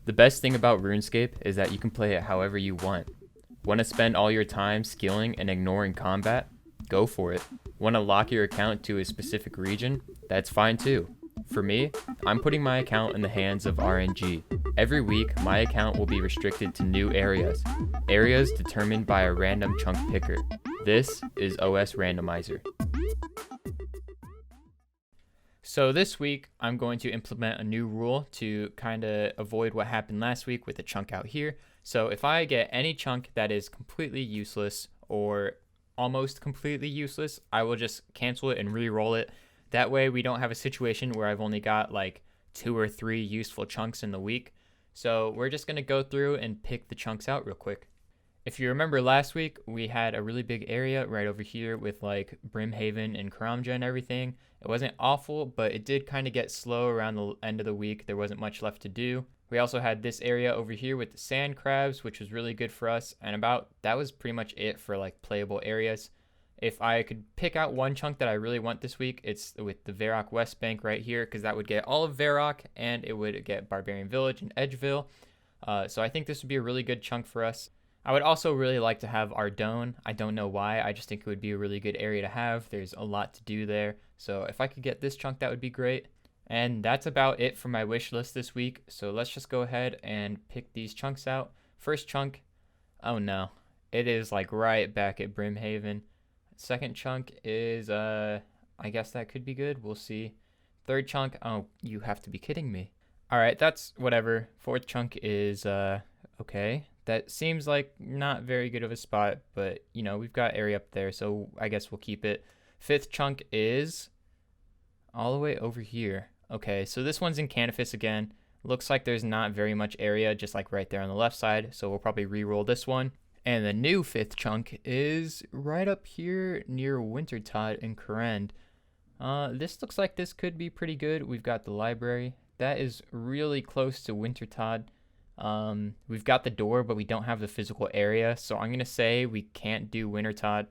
The best thing about RuneScape is that you can play it however you want. Want to spend all your time skilling and ignoring combat? Go for it. Want to lock your account to a specific region? That's fine too. For me, I'm putting my account in the hands of RNG. Every week, my account will be restricted to new areas determined by a random chunk picker. This is OSRandomizer. So this week, I'm going to implement a new rule to kind of avoid what happened last week with the chunk out here. So if I get any chunk that is completely useless or almost completely useless, I will just cancel it and re-roll it. That way we don't have a situation where I've only got like 2 or 3 useful chunks in the week. So we're just going to go through and pick the chunks out real quick. If you remember last week, we had a really big area right over here with like Brimhaven and Karamja and everything. It wasn't awful, but it did kind of get slow around the end of the week. There wasn't much left to do. We also had this area over here with the sand crabs, which was really good for us. And that was pretty much it for like playable areas. If I could pick out one chunk that I really want this week, it's with the Varrock West Bank right here, because that would get all of Varrock and it would get Barbarian Village and Edgeville. So I think this would be a really good chunk for us. I would also really like to have Ardone. I don't know why. I just think it would be a really good area to have. There's a lot to do there. So if I could get this chunk, that would be great. And that's about it for my wish list this week. So let's just go ahead and pick these chunks out. First chunk. Oh no. It is like right back at Brimhaven. Second chunk is, I guess that could be good. We'll see. Third chunk. Oh, you have to be kidding me. All right, that's whatever. Fourth chunk is, okay. That seems like not very good of a spot, but you know, we've got area up there, so I guess we'll keep it. Fifth chunk is all the way over here. Okay, so this one's in Canifis again. Looks like there's not very much area, just like right there on the left side, so we'll probably re-roll this one. And the new fifth chunk is right up here near Wintertodt and Karend. This looks like this could be pretty good. We've got the library. That is really close to Wintertodt. We've got the door, but we don't have the physical area, so I'm going to say we can't do Wintertodt,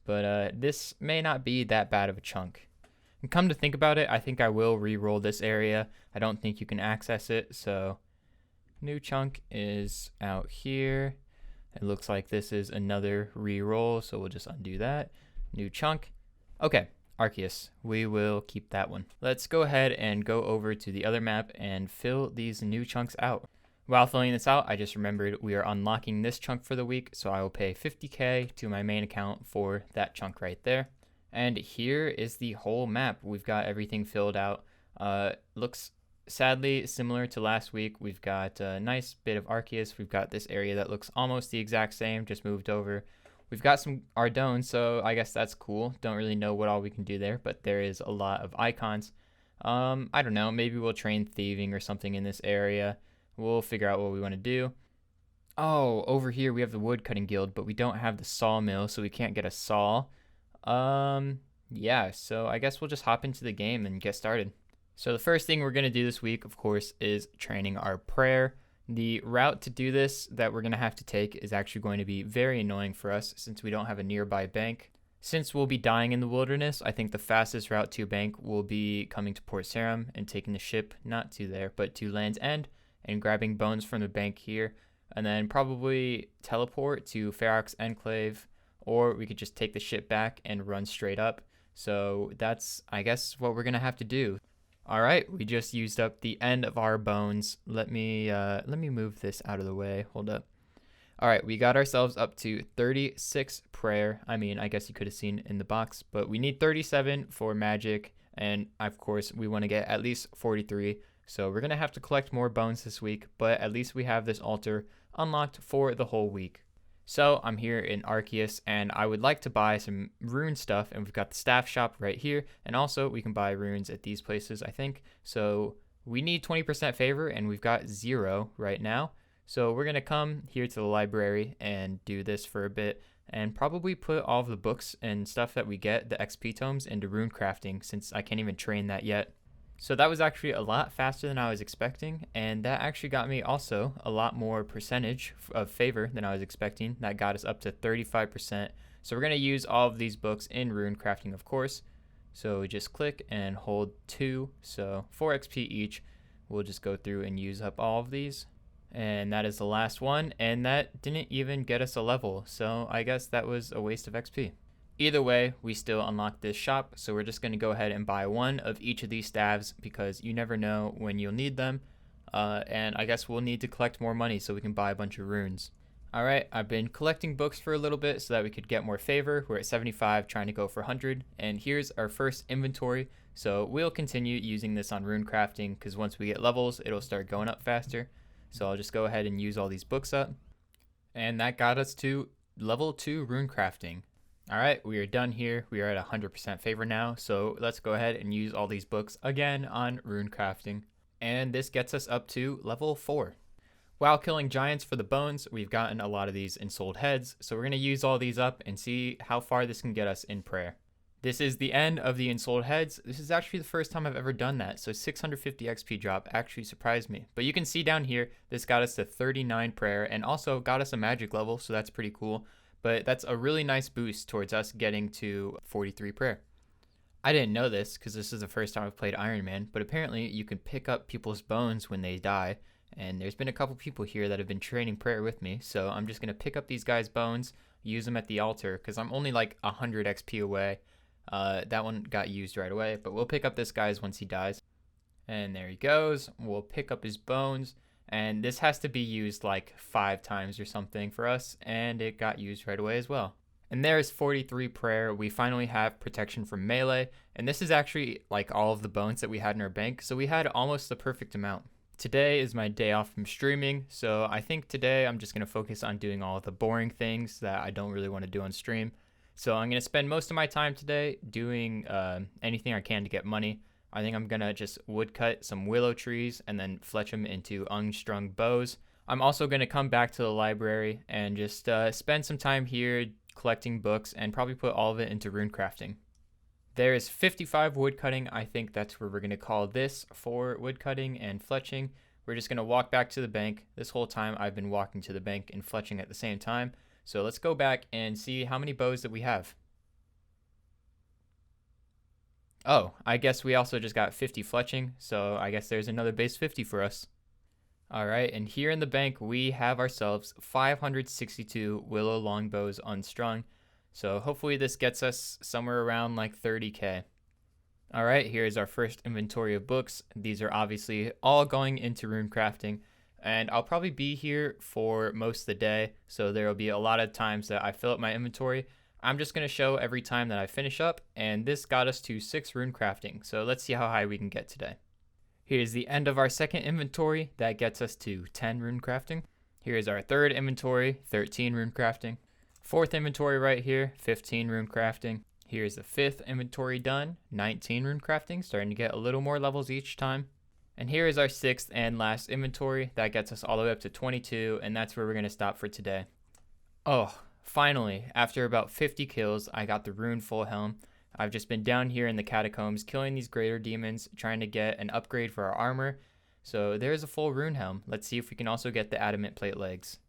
but this may not be that bad of a chunk. And come to think about it, I think I will re-roll this area. I don't think you can access it, so new chunk is out here. It looks like this is another re-roll, so we'll just undo that. New chunk. Okay, Arceus. We will keep that one. Let's go ahead and go over to the other map and fill these new chunks out. While filling this out, I just remembered we are unlocking this chunk for the week, so I will pay 50k to my main account for that chunk right there. And here is the whole map. We've got everything filled out. Looks sadly similar to last week. We've got a nice bit of Arceus. We've got this area that looks almost the exact same, just moved over. We've got some Ardone, so I guess that's cool. Don't really know what all we can do there, but there is a lot of icons. I don't know, maybe we'll train thieving or something in this area. We'll figure out what we want to do. Oh, over here we have the woodcutting guild, but we don't have the sawmill, so we can't get a saw. Yeah, so I guess we'll just hop into the game and get started. So the first thing we're going to do this week, of course, is training our prayer. The route to do this that we're going to have to take is actually going to be very annoying for us since we don't have a nearby bank. Since we'll be dying in the wilderness, I think the fastest route to a bank will be coming to Port Sarim and taking the ship, not to there, but to Land's End, and grabbing bones from the bank here, and then probably teleport to Ferox Enclave, or we could just take the ship back and run straight up. So that's, I guess, what we're going to have to do. All right, we just used up the end of our bones. Let me move this out of the way. Hold up. All right, we got ourselves up to 36 prayer. I mean, I guess you could have seen in the box, but we need 37 for magic, and of course, we want to get at least 43. So we're going to have to collect more bones this week, but at least we have this altar unlocked for the whole week. So I'm here in Arceus, and I would like to buy some rune stuff, and we've got the staff shop right here, and also we can buy runes at these places, I think. So we need 20% favor, and we've got 0 right now. So we're going to come here to the library and do this for a bit, and probably put all of the books and stuff that we get, the XP tomes, into rune crafting, since I can't even train that yet. So that was actually a lot faster than I was expecting, and that actually got me also a lot more percentage of favor than I was expecting. That got us up to 35%. So we're going to use all of these books in rune crafting, of course. So we just click and hold 2, so 4 XP each. We'll just go through and use up all of these. And that is the last one, and that didn't even get us a level, so I guess that was a waste of XP. Either way, we still unlocked this shop, so we're just going to go ahead and buy one of each of these staves because you never know when you'll need them. And I guess we'll need to collect more money so we can buy a bunch of runes. Alright, I've been collecting books for a little bit so that we could get more favor. We're at 75, trying to go for 100. And here's our first inventory. So we'll continue using this on rune crafting because once we get levels, it'll start going up faster. So I'll just go ahead and use all these books up. And that got us to level 2 rune crafting. Alright, we are done here. We are at 100% favor now. So let's go ahead and use all these books again on rune crafting. And this gets us up to level 4. While killing giants for the bones, we've gotten a lot of these ensouled heads. So we're going to use all these up and see how far this can get us in prayer. This is the end of the ensouled heads. This is actually the first time I've ever done that, so 650 XP drop actually surprised me. But you can see down here, this got us to 39 prayer and also got us a magic level, so that's pretty cool. But that's a really nice boost towards us getting to 43 prayer. I didn't know this because this is the first time I've played Iron Man, but apparently you can pick up people's bones when they die. And there's been a couple people here that have been training prayer with me, so I'm just going to pick up these guys' bones, use them at the altar, because I'm only like 100 XP away. That one got used right away, but we'll pick up this guy's once he dies. And there he goes. We'll pick up his bones, and this has to be used like 5 times or something for us, and it got used right away as well. And there's 43 prayer. We finally have protection from melee, and this is actually like all of the bones that we had in our bank, so we had almost the perfect amount. Today is my day off from streaming, so I think today I'm just going to focus on doing all of the boring things that I don't really want to do on stream. So I'm going to spend most of my time today doing anything I can to get money. I think I'm going to just woodcut some willow trees and then fletch them into unstrung bows. I'm also going to come back to the library and just spend some time here collecting books and probably put all of it into rune crafting. There is 55 woodcutting. I think that's where we're going to call this for woodcutting and fletching. We're just going to walk back to the bank. This whole time I've been walking to the bank and fletching at the same time. So let's go back and see how many bows that we have. Oh, I guess we also just got 50 fletching. So I guess there's another base 50 for us. All right, and here in the bank, we have ourselves 562 willow longbows unstrung. So hopefully this gets us somewhere around like 30k. All right, here's our first inventory of books. These are obviously all going into rune crafting, and I'll probably be here for most of the day. So there will be a lot of times that I fill up my inventory. I'm just going to show every time that I finish up, and this got us to 6 rune crafting. So let's see how high we can get today. Here's the end of our second inventory. That gets us to 10 rune crafting. Here's our third inventory, 13 rune crafting. Fourth inventory right here, 15 rune crafting. Here's the fifth inventory done, 19 rune crafting, starting to get a little more levels each time. And here is our sixth and last inventory. That gets us all the way up to 22, and that's where we're going to stop for today. Oh, finally, after about 50 kills, I got the rune full helm. I've just been down here in the catacombs killing these greater demons, trying to get an upgrade for our armor. So there's a full rune helm. Let's see if we can also get the adamant plate legs.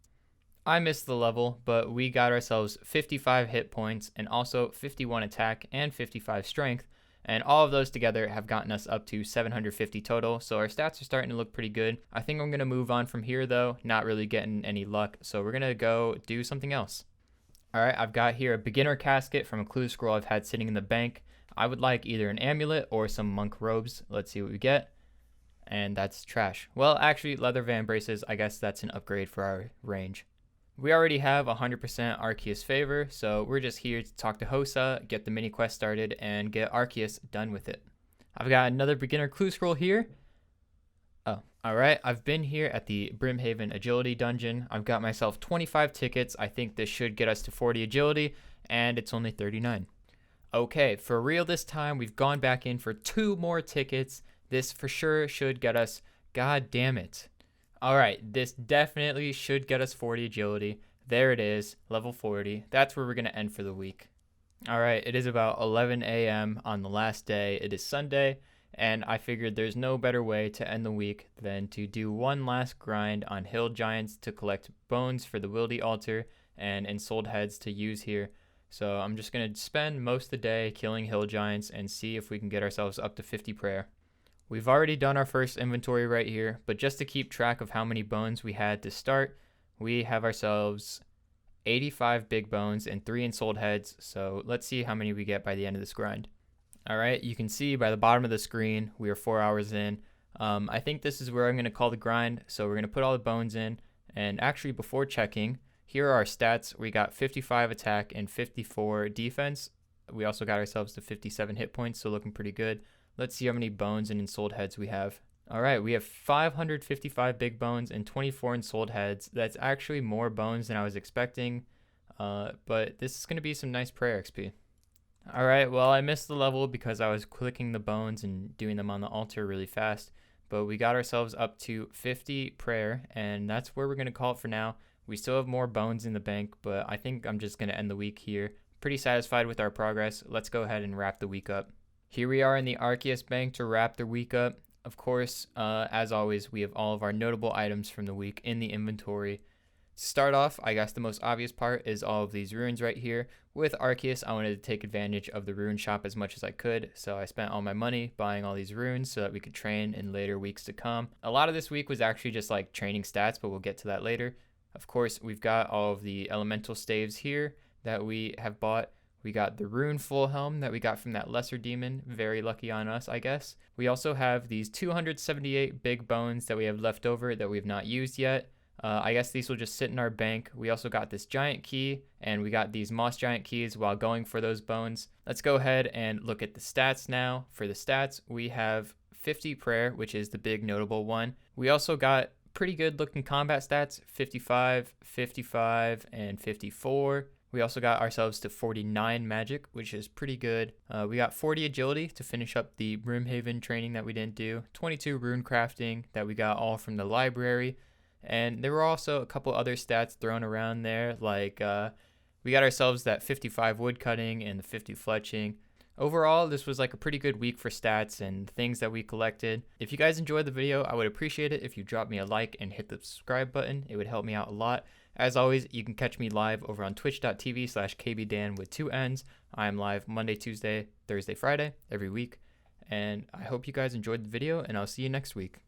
I missed the level, but we got ourselves 55 hit points and also 51 attack and 55 strength, and all of those together have gotten us up to 750 total, so our stats are starting to look pretty good. I think I'm going to move on from here though, not really getting any luck, so we're going to go do something else. Alright, I've got here a beginner casket from a clue scroll I've had sitting in the bank. I would like either an amulet or some monk robes. Let's see what we get. And that's trash. Well, actually, leather van braces, I guess that's an upgrade for our range. We already have 100% Arceus favor, so we're just here to talk to Hosa, get the mini quest started, and get Arceus done with it. I've got another beginner clue scroll here. Oh, alright, I've been here at the Brimhaven Agility Dungeon. I've got myself 25 tickets. I think this should get us to 40 agility, and it's only 39. Okay, for real this time, we've gone back in for 2 more tickets. This for sure should get us, god damn it. Alright, this definitely should get us 40 agility. There it is, level 40. That's where we're going to end for the week. Alright, it is about 11 a.m. on the last day. It is Sunday, and I figured there's no better way to end the week than to do one last grind on hill giants to collect bones for the wildy altar and ensouled heads to use here. So I'm just going to spend most of the day killing hill giants and see if we can get ourselves up to 50 prayer. We've already done our first inventory right here, but just to keep track of how many bones we had to start, we have ourselves 85 big bones and 3 ensouled heads. So let's see how many we get by the end of this grind. All right, you can see by the bottom of the screen, we are 4 hours in. I think this is where I'm going to call the grind. So we're going to put all the bones in. And actually, before checking, here are our stats. We got 55 attack and 54 defense. We also got ourselves to 57 hit points, so looking pretty good. Let's see how many bones and ensouled heads we have. All right, we have 555 big bones and 24 ensouled heads. That's actually more bones than I was expecting, but this is going to be some nice prayer XP. All right, well, I missed the level because I was clicking the bones and doing them on the altar really fast, but we got ourselves up to 50 prayer, and that's where we're going to call it for now. We still have more bones in the bank, but I think I'm just going to end the week here. Pretty satisfied with our progress. Let's go ahead and wrap the week up. Here we are in the Arceus Bank to wrap the week up. Of course, as always, we have all of our notable items from the week in the inventory. To start off, I guess the most obvious part is all of these runes right here. With Arceus, I wanted to take advantage of the rune shop as much as I could, so I spent all my money buying all these runes so that we could train in later weeks to come. A lot of this week was actually just like training stats, but we'll get to that later. Of course, we've got all of the elemental staves here that we have bought. We got the rune full helm that we got from that lesser demon. Very lucky on us, I guess. We also have these 278 big bones that we have left over that we have not used yet. I guess these will just sit in our bank. We also got this giant key, and we got these moss giant keys while going for those bones. Let's go ahead and look at the stats now. For the stats, we have 50 prayer, which is the big notable one. We also got pretty good looking combat stats, 55, 55, and 54. We also got ourselves to 49 magic, which is pretty good. We got 40 agility to finish up the Brimhaven training that we didn't do, 22 rune crafting that we got all from the library, and there were also a couple other stats thrown around there, like we got ourselves that 55 wood cutting and the 50 fletching. Overall, this was like a pretty good week for stats and things that we collected. If you guys enjoyed the video, I would appreciate it if you drop me a like and hit the subscribe button. It would help me out a lot. As always, you can catch me live over on twitch.tv/kbdan with 2 N's. I am live Monday, Tuesday, Thursday, Friday every week. And I hope you guys enjoyed the video, and I'll see you next week.